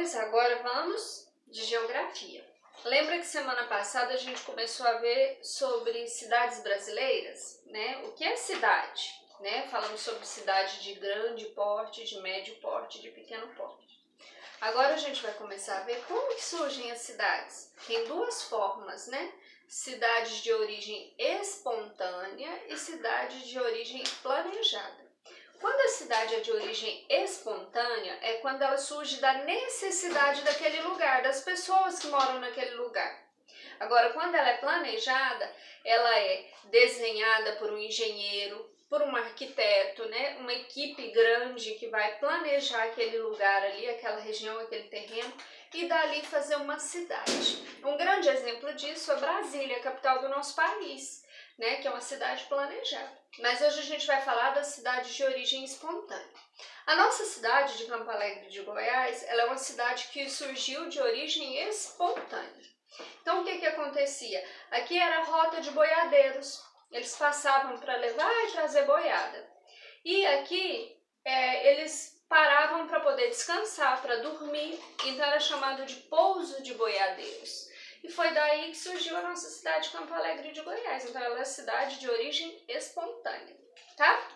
senhores, agora vamos de geografia. Lembra que semana passada a gente começou a ver sobre cidades brasileiras, né? O que é cidade, né? Falamos sobre cidade de grande porte, de médio porte, de pequeno porte. Agora a gente vai começar a ver como que surgem as cidades. Tem duas formas, né? Cidades de origem espontânea e cidade de origem planejada. Quando a cidade é de origem espontânea, é quando ela surge da necessidade daquele lugar, das pessoas que moram naquele lugar. Agora, quando ela é planejada, ela é desenhada por um engenheiro, por um arquiteto, né? Uma equipe grande que vai planejar aquele lugar ali, aquela região, aquele terreno, e dali fazer uma cidade. Um grande exemplo disso é Brasília, a capital do nosso país, né? Que é uma cidade planejada. Mas hoje a gente vai falar da cidade de origem espontânea. A nossa cidade de Campo Alegre de Goiás, ela é uma cidade que surgiu de origem espontânea. Então o que acontecia? Aqui era a rota de boiadeiros. Eles passavam para levar e trazer boiada. E aqui eles paravam para poder descansar, para dormir. Então era chamado de pouso de boiadeiros. E foi daí que surgiu a nossa cidade de Campo Alegre de Goiás. Então ela é cidade de origem espontânea, tá?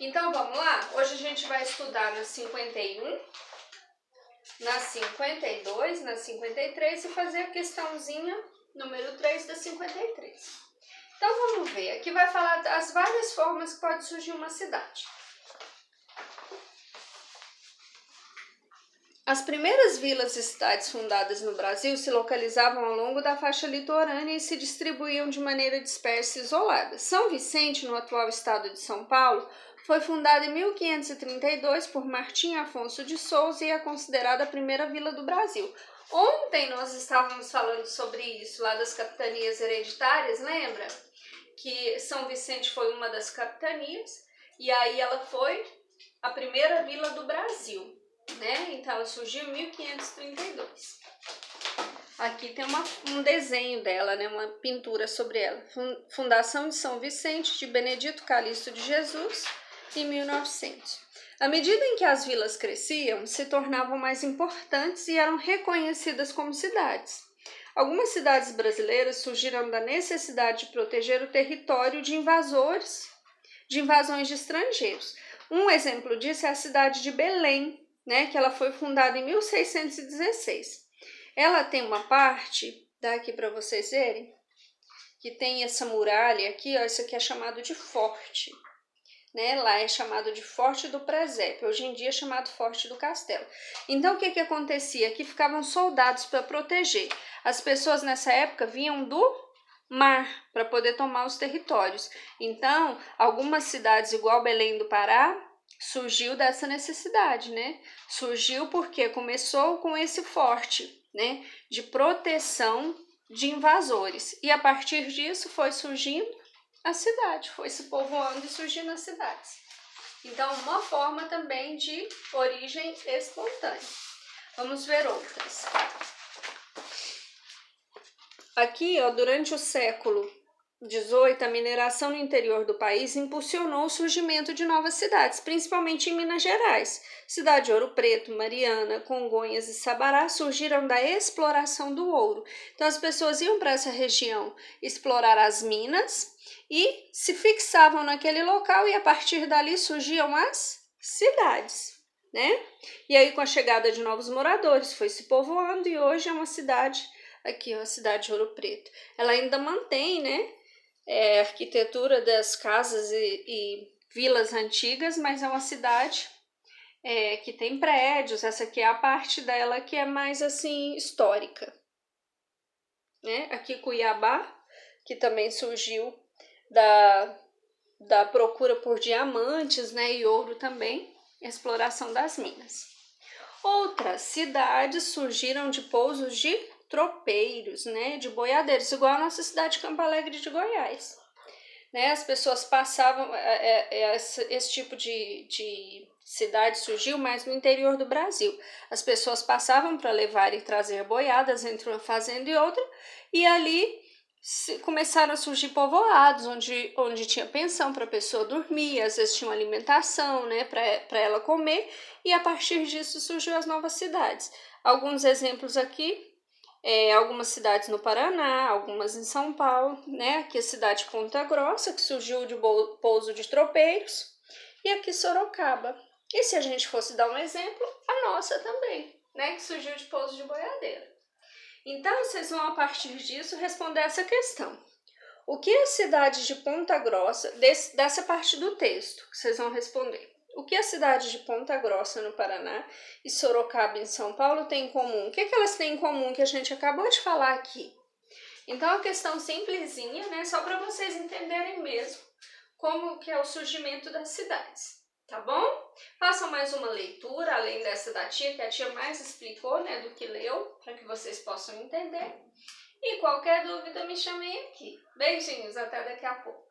Então vamos lá? Hoje a gente vai estudar na 51, na 52, na 53 e fazer a questãozinha número 3 da 53. Então vamos ver, aqui vai falar das várias formas que pode surgir uma cidade. As primeiras vilas e cidades fundadas no Brasil se localizavam ao longo da faixa litorânea e se distribuíam de maneira dispersa e isolada. São Vicente, no atual estado de São Paulo, foi fundada em 1532 por Martim Afonso de Souza e é considerada a primeira vila do Brasil. Ontem nós estávamos falando sobre isso, lá das capitanias hereditárias, lembra? Que São Vicente foi uma das capitanias e aí ela foi a primeira vila do Brasil, né? Então ela surgiu em 1532. Aqui tem um desenho dela, né? Uma pintura sobre ela. Fundação de São Vicente de Benedito Calixto de Jesus em 1900. À medida em que as vilas cresciam, se tornavam mais importantes e eram reconhecidas como cidades. Algumas cidades brasileiras surgiram da necessidade de proteger o território de invasões de estrangeiros. Um exemplo disso é a cidade de Belém, né, que ela foi fundada em 1616. Ela tem uma parte, dá aqui para vocês verem, que tem essa muralha aqui, ó, isso aqui é chamado de forte. Né? Lá é chamado de Forte do Presépio, hoje em dia é chamado Forte do Castelo. Então o que acontecia? Aqui ficavam soldados para proteger. As pessoas nessa época vinham do mar para poder tomar os territórios. Então algumas cidades igual Belém do Pará surgiu dessa necessidade, né? Surgiu porque começou com esse forte, né? De proteção de invasores. E a partir disso foi surgindo a cidade, foi se povoando e surgindo as cidades. Então, uma forma também de origem espontânea. Vamos ver outras. Aqui, ó, durante o século XVIII, a mineração no interior do país impulsionou o surgimento de novas cidades, principalmente em Minas Gerais. Cidade de Ouro Preto, Mariana, Congonhas e Sabará surgiram da exploração do ouro. Então, as pessoas iam para essa região explorar as minas e se fixavam naquele local e a partir dali surgiam as cidades, né? E aí com a chegada de novos moradores foi se povoando e hoje é uma cidade, aqui ó, a cidade de Ouro Preto. Ela ainda mantém, né, a arquitetura das casas e vilas antigas, mas é uma cidade que tem prédios, essa aqui é a parte dela que é mais assim histórica, né? Aqui Cuiabá, que também surgiu da procura por diamantes, né, e ouro também, exploração das minas. Outras cidades surgiram de pousos de tropeiros, né, de boiadeiros, igual a nossa cidade de Campo Alegre de Goiás. Né, as pessoas passavam, esse tipo de cidade surgiu mais no interior do Brasil. As pessoas passavam para levar e trazer boiadas entre uma fazenda e outra, e ali começaram a surgir povoados onde tinha pensão para a pessoa dormir, às vezes tinha uma alimentação, né, para ela comer, e a partir disso surgiu as novas cidades. Alguns exemplos aqui, algumas cidades no Paraná, algumas em São Paulo, né, aqui a cidade de Ponta Grossa, que surgiu de pouso de tropeiros, e aqui Sorocaba. E se a gente fosse dar um exemplo, a nossa também, né, que surgiu de pouso de boiadeira. Então, vocês vão, a partir disso, responder essa questão. O que a cidade de Ponta Grossa, dessa parte do texto, que vocês vão responder. O que a cidade de Ponta Grossa, no Paraná, e Sorocaba, em São Paulo, têm em comum? O que elas têm em comum que a gente acabou de falar aqui? Então, é uma questão simplesinha, né? Só para vocês entenderem mesmo como que é o surgimento das cidades. Tá bom? Façam mais uma leitura, além dessa da tia, que a tia mais explicou, né, do que leu, para que vocês possam entender. E qualquer dúvida, me chamem aqui. Beijinhos, até daqui a pouco.